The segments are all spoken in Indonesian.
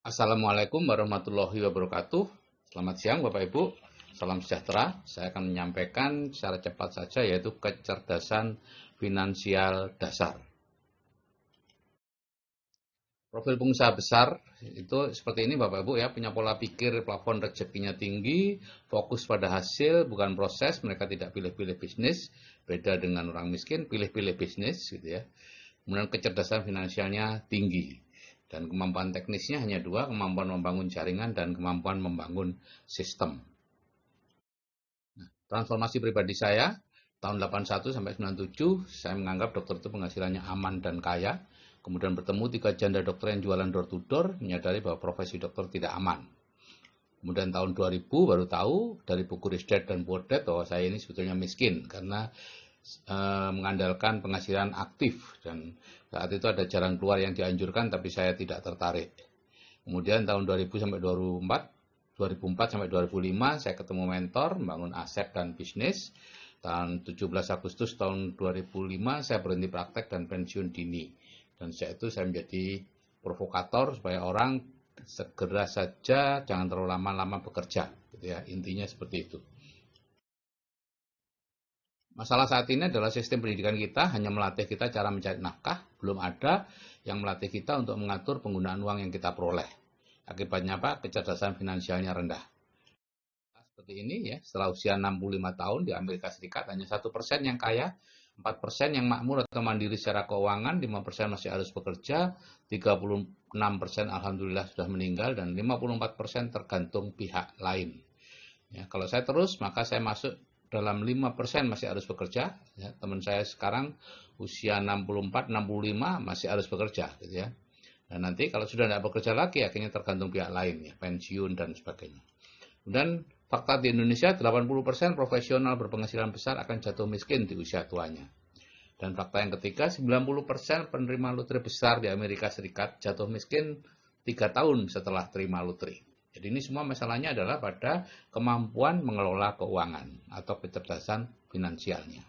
Assalamualaikum warahmatullahi wabarakatuh. Selamat siang Bapak Ibu, salam sejahtera. Saya akan menyampaikan secara cepat saja yaitu kecerdasan finansial dasar. Profil pengusaha besar itu seperti ini Bapak Ibu ya, punya pola pikir plafon rezekinya tinggi, fokus pada hasil bukan proses, mereka tidak pilih-pilih bisnis, beda dengan orang miskin, pilih-pilih bisnis gitu ya. Kemudian kecerdasan finansialnya tinggi. Dan kemampuan teknisnya hanya dua, kemampuan membangun jaringan dan kemampuan membangun sistem. Transformasi pribadi saya, tahun 81 sampai 97, saya menganggap dokter itu penghasilannya aman dan kaya. Kemudian bertemu 3 janda dokter yang jualan door to door, menyadari bahwa profesi dokter tidak aman. Kemudian tahun 2000 baru tahu dari buku Rich Dad dan Poor Dad bahwa saya ini sebetulnya miskin karena mengandalkan penghasilan aktif, dan saat itu ada jalan keluar yang dianjurkan tapi saya tidak tertarik. Kemudian tahun 2000 sampai 2004 sampai 2005 saya ketemu mentor membangun aset dan bisnis. Tahun 17 Agustus tahun 2005 saya berhenti praktek dan pensiun dini. Dan sejak itu saya menjadi provokator supaya orang segera saja jangan terlalu lama-lama bekerja gitu ya. Intinya seperti itu. Masalah saat ini adalah sistem pendidikan kita hanya melatih kita cara mencari nafkah, belum ada yang melatih kita untuk mengatur penggunaan uang yang kita peroleh. Akibatnya apa? Kecerdasan finansialnya rendah. Seperti ini ya, setelah usia 65 tahun di Amerika Serikat hanya 1% yang kaya, 4% yang makmur atau mandiri secara keuangan, 5% masih harus bekerja, 36% alhamdulillah sudah meninggal, dan 54% tergantung pihak lain. Ya, kalau saya terus, maka saya masuk dalam 5% masih harus bekerja. Ya, teman saya sekarang usia 64, 65 masih harus bekerja, gitu ya. Dan nanti kalau sudah tidak bekerja lagi, akhirnya tergantung pihak lain, ya, pensiun dan sebagainya. Dan fakta di Indonesia 80% profesional berpenghasilan besar akan jatuh miskin di usia tuanya. Dan fakta yang ketiga, 90% penerima lotre besar di Amerika Serikat jatuh miskin 3 tahun setelah terima lotre. Jadi ini semua masalahnya adalah pada kemampuan mengelola keuangan atau kecerdasan finansialnya.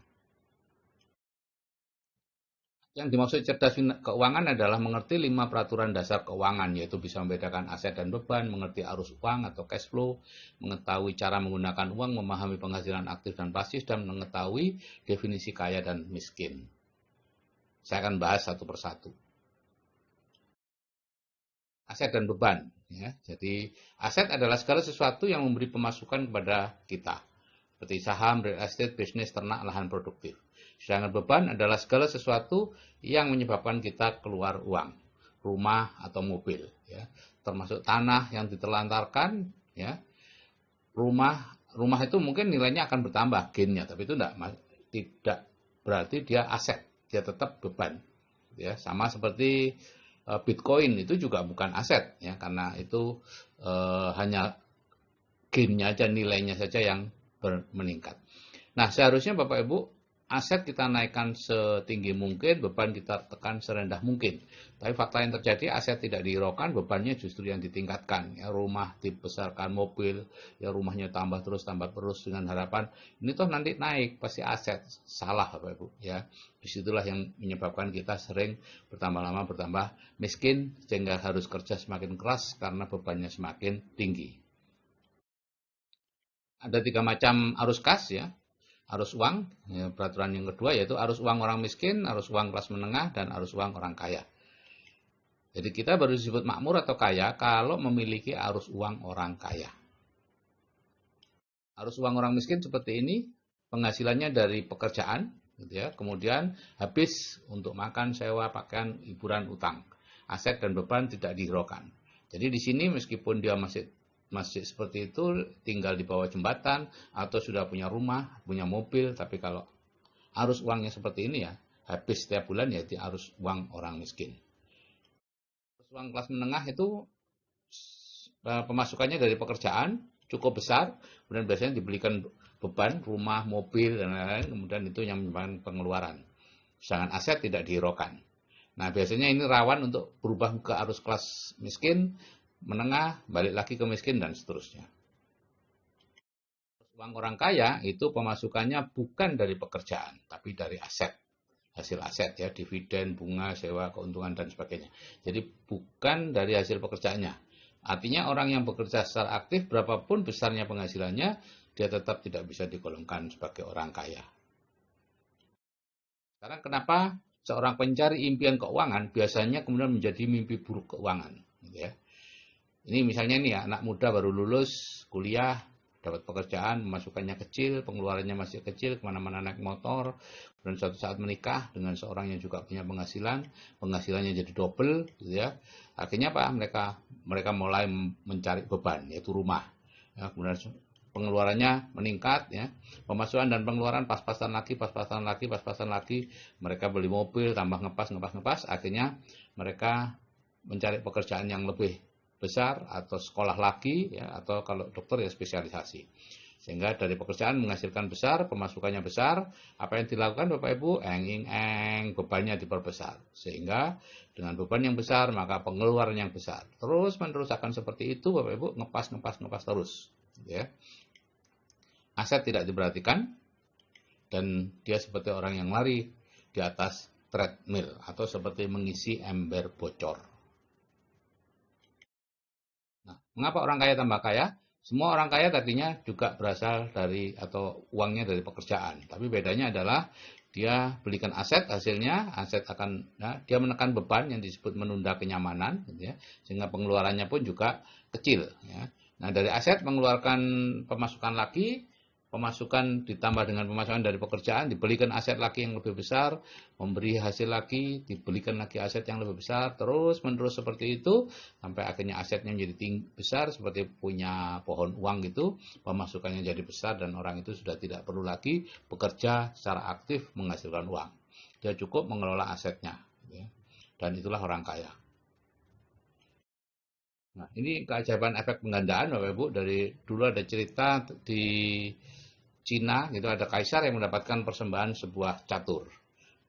Yang dimaksud cerdas keuangan adalah mengerti 5 peraturan dasar keuangan, yaitu bisa membedakan aset dan beban, mengerti arus uang atau cash flow, mengetahui cara menggunakan uang, memahami penghasilan aktif dan pasif, dan mengetahui definisi kaya dan miskin. Saya akan bahas satu persatu. Aset dan beban. Ya. Jadi aset adalah segala sesuatu yang memberi pemasukan kepada kita. Seperti saham, real estate, bisnis, ternak, lahan produktif. Sedangkan beban adalah segala sesuatu yang menyebabkan kita keluar uang. Rumah atau mobil. Ya. Termasuk tanah yang ditelantarkan. Ya. Rumah itu mungkin nilainya akan bertambah gainnya. Tapi itu tidak berarti dia aset. Dia tetap beban. Ya, sama seperti Bitcoin itu juga bukan aset ya, karena itu hanya gainnya aja, nilainya saja yang meningkat. Nah, seharusnya Bapak Ibu, aset kita naikkan setinggi mungkin, beban kita tekan serendah mungkin. Tapi fakta yang terjadi, aset tidak dihiraukan, bebannya justru yang ditingkatkan. Ya, rumah dibesarkan, mobil, ya rumahnya tambah terus dengan harapan ini toh nanti naik, pasti aset. Salah Bapak Ibu ya. Disitulah yang menyebabkan kita sering bertambah lama bertambah miskin, sehingga harus kerja semakin keras karena bebannya semakin tinggi. Ada 3 macam arus kas ya. Arus uang, ya, peraturan yang kedua yaitu arus uang orang miskin, arus uang kelas menengah, dan arus uang orang kaya. Jadi kita baru disebut makmur atau kaya kalau memiliki arus uang orang kaya. Arus uang orang miskin seperti ini, penghasilannya dari pekerjaan, gitu ya, kemudian habis untuk makan, sewa, pakaian, hiburan, utang. Aset dan beban tidak dihiraukan. Jadi di sini meskipun dia masih seperti itu, tinggal di bawah jembatan atau sudah punya rumah, punya mobil, tapi kalau arus uangnya seperti ini ya, habis setiap bulan ya di arus uang orang miskin. Arus uang kelas menengah itu pemasukannya dari pekerjaan cukup besar, kemudian biasanya dibelikan beban, rumah, mobil, dan lain-lain, kemudian itu yang menyebabkan pengeluaran. Sedangkan aset tidak dihiraukan. Nah, biasanya ini rawan untuk berubah ke arus kelas miskin, menengah, balik lagi ke miskin, dan seterusnya. Uang orang kaya itu pemasukannya bukan dari pekerjaan, tapi dari aset. Hasil aset ya, dividen, bunga, sewa, keuntungan, dan sebagainya. Jadi bukan dari hasil pekerjaannya. Artinya orang yang bekerja secara aktif, berapapun besarnya penghasilannya, dia tetap tidak bisa digolongkan sebagai orang kaya. Sekarang kenapa seorang pencari impian keuangan biasanya kemudian menjadi mimpi buruk keuangan, gitu ya. Ini misalnya nih ya, anak muda baru lulus kuliah, dapat pekerjaan, pemasukannya kecil, pengeluarannya masih kecil, kemana-mana naik motor, dan suatu saat menikah dengan seorang yang juga punya penghasilan, penghasilannya jadi double, gitu ya. Akhirnya apa? Mereka mulai mencari beban, yaitu rumah. Ya, kemudian pengeluarannya meningkat, ya. Pemasukan dan pengeluaran pas-pasan lagi, pas-pasan lagi, pas-pasan lagi. Mereka beli mobil, tambah ngepas, akhirnya mereka mencari pekerjaan yang lebih besar atau sekolah lagi, ya, atau kalau dokter ya spesialisasi, sehingga dari pekerjaan menghasilkan besar, pemasukannya besar. Apa yang dilakukan Bapak Ibu? Bebannya diperbesar, sehingga dengan beban yang besar maka pengeluaran yang besar, terus menerus akan seperti itu Bapak Ibu, ngepas terus, ya. Aset tidak diperhatikan dan dia seperti orang yang lari di atas treadmill atau seperti mengisi ember bocor. Nah, mengapa orang kaya tambah kaya? Semua orang kaya tadinya juga berasal dari atau uangnya dari pekerjaan. Tapi bedanya adalah dia belikan aset, hasilnya aset akan, ya, dia menekan beban yang disebut menunda kenyamanan, gitu ya, sehingga pengeluarannya pun juga kecil. Ya. Nah, dari aset mengeluarkan pemasukan lagi, pemasukan ditambah dengan pemasukan dari pekerjaan, dibelikan aset lagi yang lebih besar, memberi hasil lagi, dibelikan lagi aset yang lebih besar, terus menerus seperti itu, sampai akhirnya asetnya menjadi besar, seperti punya pohon uang gitu, pemasukannya jadi besar, dan orang itu sudah tidak perlu lagi bekerja secara aktif menghasilkan uang. Dia cukup mengelola asetnya, ya. Dan itulah orang kaya. Nah, ini keajaiban efek penggandaan, Bapak Ibu. Dari dulu ada cerita di Cina, gitu, ada kaisar yang mendapatkan persembahan sebuah catur.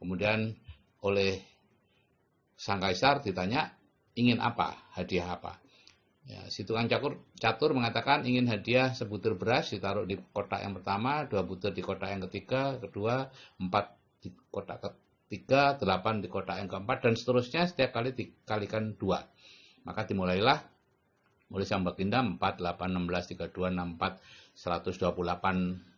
Kemudian oleh sang kaisar ditanya, ingin apa, hadiah apa. Ya, si tukang catur mengatakan ingin hadiah sebutir beras ditaruh di kotak yang pertama, 2 butir di kotak yang ketiga, kedua, 4 di kotak ketiga, 8 di kotak yang keempat, dan seterusnya setiap kali dikalikan 2. Maka dimulailah oleh sang baginda 4, 8, 16, 32, 64, 128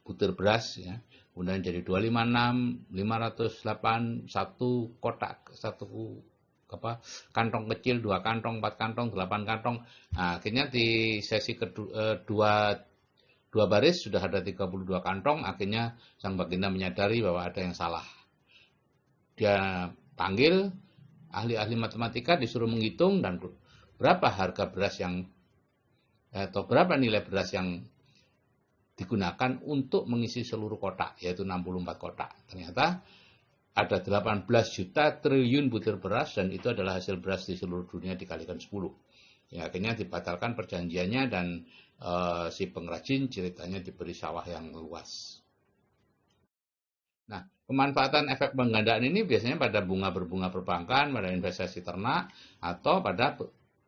butir beras, ya. Kemudian jadi 256, 508, satu kotak, satu kantong kecil, 2 kantong, 4 kantong, 8 kantong. Nah, akhirnya di sesi kedua, dua baris sudah ada 32 kantong. Akhirnya sang baginda menyadari bahwa ada yang salah. Dia panggil ahli-ahli matematika, disuruh menghitung dan berapa harga beras yang atau berapa nilai beras yang digunakan untuk mengisi seluruh kotak, yaitu 64 kotak. Ternyata ada 18 juta triliun butir beras, dan itu adalah hasil beras di seluruh dunia dikalikan 10. Ya, akhirnya dibatalkan perjanjiannya, dan si pengrajin ceritanya diberi sawah yang luas. Nah, pemanfaatan efek penggandaan ini biasanya pada bunga berbunga perbankan, pada investasi ternak, atau pada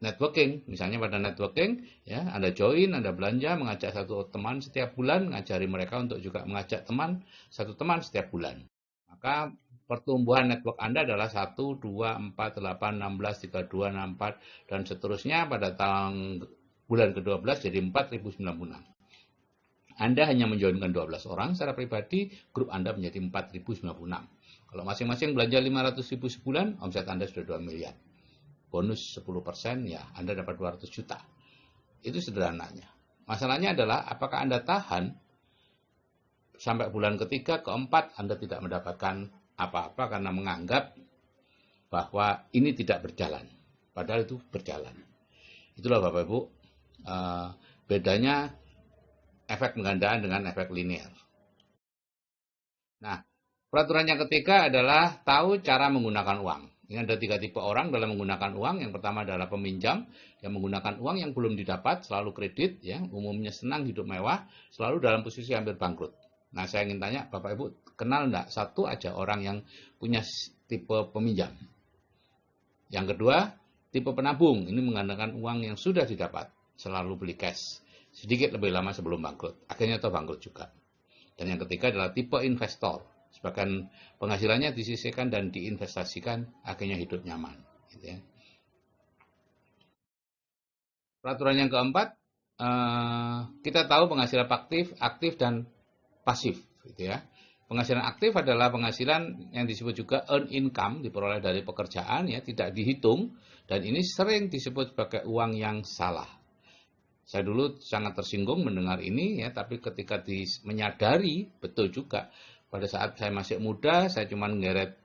networking. Misalnya pada networking, ya, Anda join, Anda belanja, mengajak satu teman setiap bulan, mengajari mereka untuk juga mengajak satu teman setiap bulan. Maka pertumbuhan network Anda adalah 1, 2, 4, 8, 16, 32, 64, dan seterusnya pada bulan ke-12 jadi 4096. Anda hanya menjoinkan 12 orang secara pribadi, grup Anda menjadi 4096. Kalau masing-masing belanja 500.000 sebulan, omset Anda sudah 2 miliar. Bonus 10%, ya Anda dapat 200 juta. Itu sederhananya. Masalahnya adalah apakah Anda tahan sampai bulan ketiga, keempat Anda tidak mendapatkan apa-apa karena menganggap bahwa ini tidak berjalan. Padahal itu berjalan. Itulah Bapak Ibu, bedanya efek penggandaan dengan efek linear. Nah, peraturan yang ketiga adalah tahu cara menggunakan uang. Ini ada 3 tipe orang dalam menggunakan uang. Yang pertama adalah peminjam yang menggunakan uang yang belum didapat, selalu kredit, ya, umumnya senang hidup mewah, selalu dalam posisi hampir bangkrut. Nah, saya ingin tanya Bapak Ibu, kenal enggak satu aja orang yang punya tipe peminjam? Yang kedua, tipe penabung. Ini mengandalkan uang yang sudah didapat, selalu beli cash, sedikit lebih lama sebelum bangkrut, akhirnya atau bangkrut juga. Dan yang ketiga adalah tipe investor. Sebagian penghasilannya disisihkan dan diinvestasikan, akhirnya hidup nyaman. Gitu ya. Peraturan yang keempat, kita tahu penghasilan aktif dan pasif, gitu ya. Penghasilan aktif adalah penghasilan yang disebut juga earn income, diperoleh dari pekerjaan, ya, tidak dihitung, dan ini sering disebut sebagai uang yang salah. Saya dulu sangat tersinggung mendengar ini, ya, tapi ketika menyadari, betul juga. Pada saat saya masih muda, saya cuma ngeret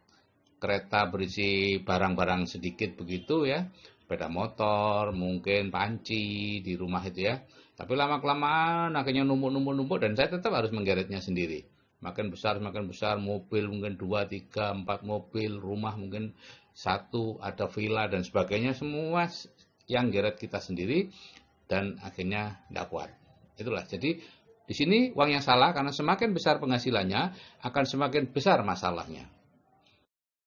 kereta berisi barang-barang sedikit begitu, ya, sepeda motor, mungkin panci di rumah itu, ya. Tapi lama-kelamaan akhirnya numpuk-numpuk dan saya tetap harus menggeretnya sendiri. Makin besar, mobil mungkin 2, 3, 4 mobil, rumah mungkin satu, ada villa dan sebagainya, semua yang geret kita sendiri dan akhirnya tidak kuat. Itulah, jadi di sini uang yang salah karena semakin besar penghasilannya akan semakin besar masalahnya.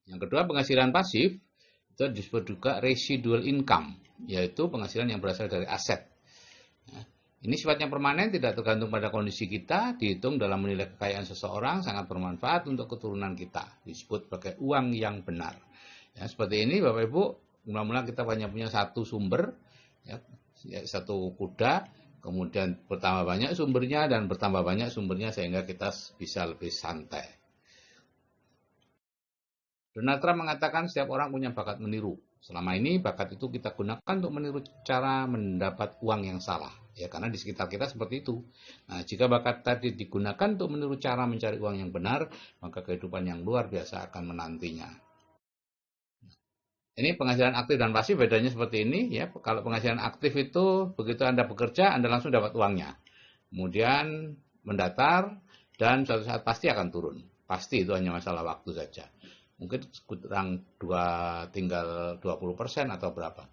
Yang kedua, penghasilan pasif itu disebut juga residual income, yaitu penghasilan yang berasal dari aset. Ini sifatnya permanen, tidak tergantung pada kondisi kita, dihitung dalam menilai kekayaan seseorang, sangat bermanfaat untuk keturunan kita. Disebut sebagai uang yang benar. Ya, seperti ini Bapak Ibu, mula-mula kita hanya punya satu sumber, ya, satu kuda, kemudian bertambah banyak sumbernya dan bertambah banyak sumbernya sehingga kita bisa lebih santai. Donald Trump mengatakan setiap orang punya bakat meniru. Selama ini bakat itu kita gunakan untuk meniru cara mendapat uang yang salah. Ya, karena di sekitar kita seperti itu. Nah, jika bakat tadi digunakan untuk meniru cara mencari uang yang benar, maka kehidupan yang luar biasa akan menantinya. Ini penghasilan aktif dan pasif bedanya seperti ini, ya. Kalau penghasilan aktif itu begitu Anda bekerja, Anda langsung dapat uangnya. Kemudian mendatar dan suatu saat pasti akan turun. Pasti, itu hanya masalah waktu saja. Mungkin kurang tinggal 20% atau berapa.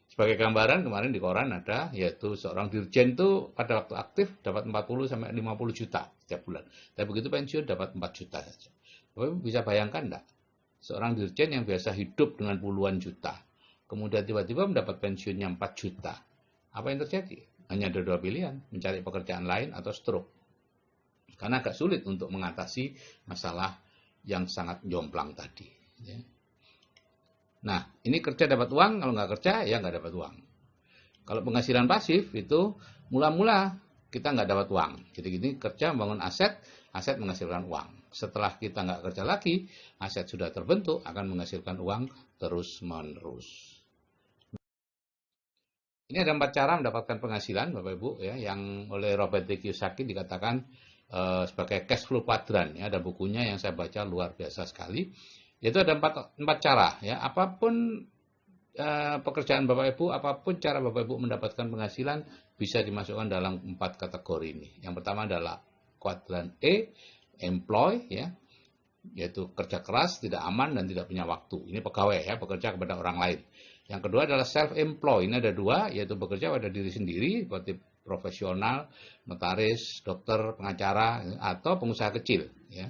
Sebagai gambaran, kemarin di koran ada, yaitu seorang dirjen itu pada waktu aktif dapat 40 sampai 50 juta setiap bulan. Tapi begitu pensiun dapat 4 juta saja. Bapak bisa bayangkan enggak? Seorang dirjen yang biasa hidup dengan puluhan juta, kemudian tiba-tiba mendapat pensiunnya 4 juta. Apa yang terjadi? Hanya ada dua pilihan, mencari pekerjaan lain atau stroke. Karena agak sulit untuk mengatasi masalah yang sangat jomplang tadi. Nah, ini kerja dapat uang, kalau nggak kerja, ya nggak dapat uang. Kalau penghasilan pasif itu, mula-mula kita nggak dapat uang. Jadi gini, kerja membangun aset, aset menghasilkan uang. Setelah kita nggak kerja lagi, aset sudah terbentuk, akan menghasilkan uang terus-menerus. Ini ada 4 cara mendapatkan penghasilan, Bapak Ibu, ya, yang oleh Robert T. Kiyosaki dikatakan sebagai cash flow quadrant. Ya, ada bukunya yang saya baca luar biasa sekali. Yaitu ada empat cara. Ya, apapun pekerjaan Bapak Ibu, apapun cara Bapak Ibu mendapatkan penghasilan bisa dimasukkan dalam 4 kategori ini. Yang pertama adalah kuadran E, employ, ya, yaitu kerja keras, tidak aman dan tidak punya waktu. Ini pegawai, ya, bekerja kepada orang lain. Yang kedua adalah self-employ. Ini ada 2, yaitu bekerja pada diri sendiri seperti profesional, notaris, dokter, pengacara, atau pengusaha kecil, ya,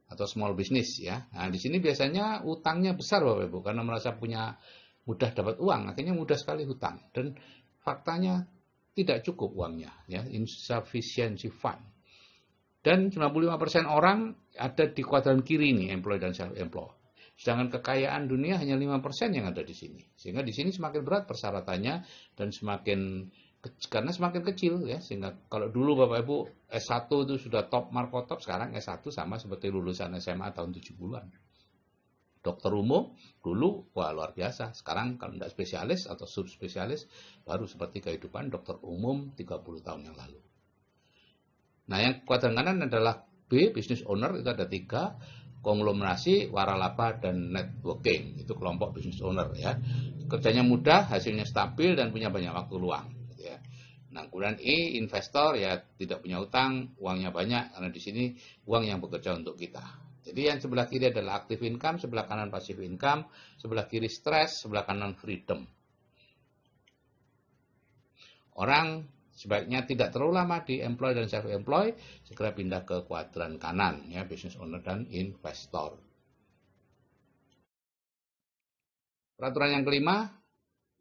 atau small business, ya. Nah, di sini biasanya utangnya besar Bapak Ibu karena merasa mudah dapat uang, akhirnya mudah sekali hutang dan faktanya tidak cukup uangnya, ya, insufficiency fund. Dan 95% orang ada di kuadran kiri ini, employ dan self-employ. Sedangkan kekayaan dunia hanya 5% yang ada di sini. Sehingga di sini semakin berat persyaratannya dan karena semakin kecil, ya. Sehingga kalau dulu Bapak Ibu S1 itu sudah top markotop, sekarang S1 sama seperti lulusan SMA tahun 70-an. Dokter umum dulu wah luar biasa. Sekarang kalau tidak spesialis atau subspesialis baru seperti kehidupan dokter umum 30 tahun yang lalu. Nah, yang kuadran kanan adalah B, business owner, itu ada 3, konglomerasi, waralaba, dan networking. Itu kelompok business owner, ya. Kerjanya mudah, hasilnya stabil, dan punya banyak waktu luang, gitu ya. Nah, kemudian I, investor, ya tidak punya utang, uangnya banyak, karena di sini uang yang bekerja untuk kita. Jadi yang sebelah kiri adalah active income, sebelah kanan passive income, sebelah kiri stress, sebelah kanan freedom. Orang sebaiknya tidak terlalu lama di employ dan self-employ, segera pindah ke kuadran kanan, ya, business owner dan investor. Peraturan yang kelima,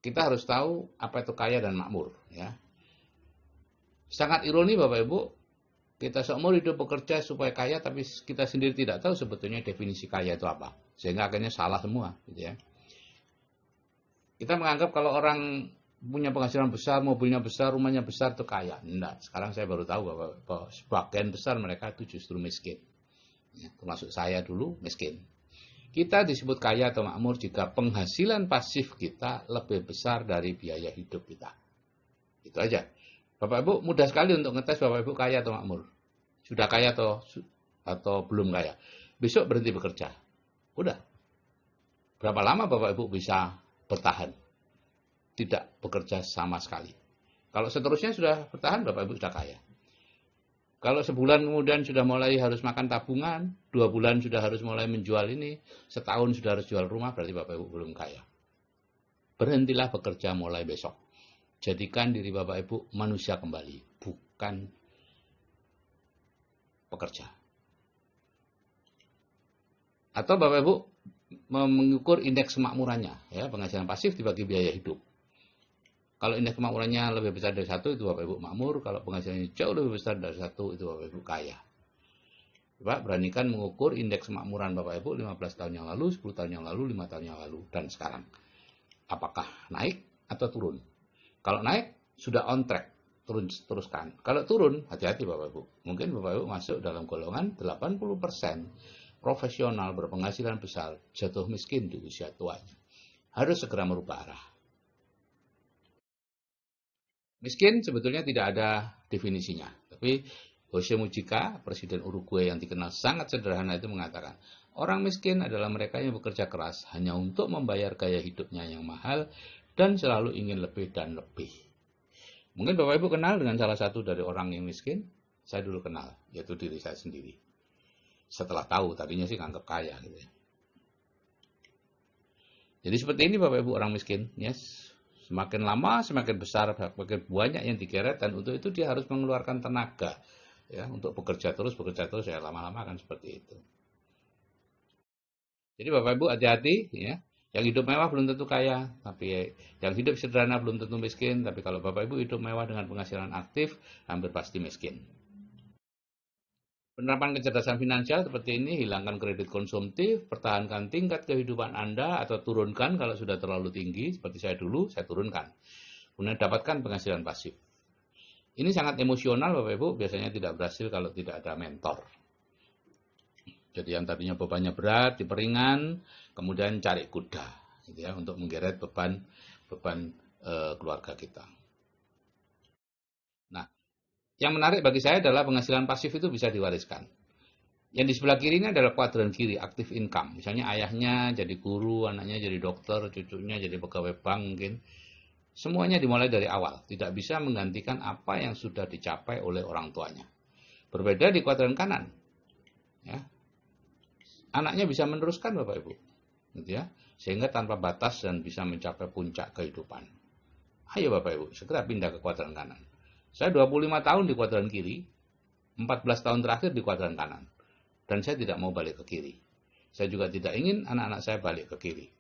kita harus tahu apa itu kaya dan makmur, ya. Sangat ironi Bapak Ibu, kita seumur hidup bekerja supaya kaya, tapi kita sendiri tidak tahu sebetulnya definisi kaya itu apa. Sehingga akhirnya salah semua, gitu ya. Kita menganggap kalau orang punya penghasilan besar, mobilnya besar, rumahnya besar itu kaya. Enggak, sekarang saya baru tahu bahwa sebagian besar mereka itu justru miskin. Ya, termasuk saya dulu miskin. Kita disebut kaya atau makmur jika penghasilan pasif kita lebih besar dari biaya hidup kita. Itu aja. Bapak Ibu mudah sekali untuk ngetes Bapak Ibu kaya atau makmur. Sudah kaya atau belum kaya. Besok berhenti bekerja. Udah. Berapa lama Bapak Ibu bisa bertahan? Tidak bekerja sama sekali. Kalau seterusnya sudah bertahan, Bapak Ibu sudah kaya. Kalau sebulan kemudian sudah mulai harus makan tabungan, 2 bulan sudah harus mulai menjual ini, setahun sudah harus jual rumah, berarti Bapak Ibu belum kaya. Berhentilah bekerja mulai besok. Jadikan diri Bapak Ibu manusia kembali, bukan pekerja. Atau Bapak Ibu mengukur indeks kemakmurannya, ya, penghasilan pasif dibagi biaya hidup. Kalau indeks kemakmurannya lebih besar dari 1, itu Bapak Ibu makmur. Kalau penghasilannya jauh lebih besar dari 1, itu Bapak Ibu kaya. Coba beranikan mengukur indeks kemakmuran Bapak Ibu 15 tahun yang lalu, 10 tahun yang lalu, 5 tahun yang lalu, dan sekarang. Apakah naik atau turun? Kalau naik, sudah on track, teruskan. Kalau turun, hati-hati Bapak Ibu. Mungkin Bapak Ibu masuk dalam golongan 80% profesional berpenghasilan besar, jatuh miskin di usia tuanya. Harus segera merubah arah. Miskin sebetulnya tidak ada definisinya. Tapi Jose Mujica, Presiden Uruguay yang dikenal sangat sederhana itu mengatakan, orang miskin adalah mereka yang bekerja keras hanya untuk membayar gaya hidupnya yang mahal dan selalu ingin lebih dan lebih. Mungkin Bapak Ibu kenal dengan salah satu dari orang yang miskin. Saya dulu kenal, yaitu diri saya sendiri. Setelah tahu, tadinya sih nganggap kaya gitu ya. Jadi seperti ini Bapak Ibu orang miskin, yes. Semakin lama, semakin besar, semakin banyak yang digeret, dan untuk itu dia harus mengeluarkan tenaga, ya, untuk bekerja terus, ya lama-lama akan seperti itu. Jadi Bapak Ibu hati-hati, ya. Yang hidup mewah belum tentu kaya, tapi yang hidup sederhana belum tentu miskin. Tapi kalau Bapak Ibu hidup mewah dengan penghasilan aktif, hampir pasti miskin. Penerapan kecerdasan finansial seperti ini, hilangkan kredit konsumtif, pertahankan tingkat kehidupan Anda atau turunkan kalau sudah terlalu tinggi, seperti saya dulu, saya turunkan. Kemudian dapatkan penghasilan pasif. Ini sangat emosional Bapak Ibu, biasanya tidak berhasil kalau tidak ada mentor. Jadi yang tadinya bebannya berat, diperingan, kemudian cari kuda, gitu ya, untuk menggeret beban keluarga kita. Nah, yang menarik bagi saya adalah penghasilan pasif itu bisa diwariskan. Yang di sebelah kiri ini adalah kuadran kiri, active income. Misalnya ayahnya jadi guru, anaknya jadi dokter, cucunya jadi pegawai bank mungkin. Semuanya dimulai dari awal, tidak bisa menggantikan apa yang sudah dicapai oleh orang tuanya. Berbeda di kuadran kanan. Ya. Anaknya bisa meneruskan Bapak Ibu. Gitu ya. Sehingga tanpa batas dan bisa mencapai puncak kehidupan. Ayo Bapak Ibu, segera pindah ke kuadran kanan. Saya 25 tahun di kuadran kiri, 14 tahun terakhir di kuadran kanan. Dan saya tidak mau balik ke kiri. Saya juga tidak ingin anak-anak saya balik ke kiri.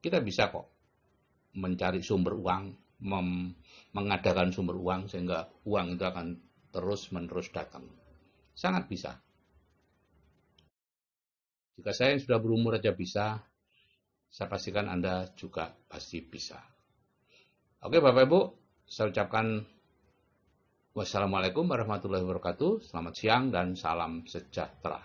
Kita bisa kok mencari sumber uang, mengadakan sumber uang, sehingga uang itu akan terus-menerus datang. Sangat bisa. Jika saya yang sudah berumur aja bisa, saya pastikan Anda juga pasti bisa. Oke Bapak Ibu, saya ucapkan wassalamualaikum warahmatullahi wabarakatuh. Selamat siang dan salam sejahtera.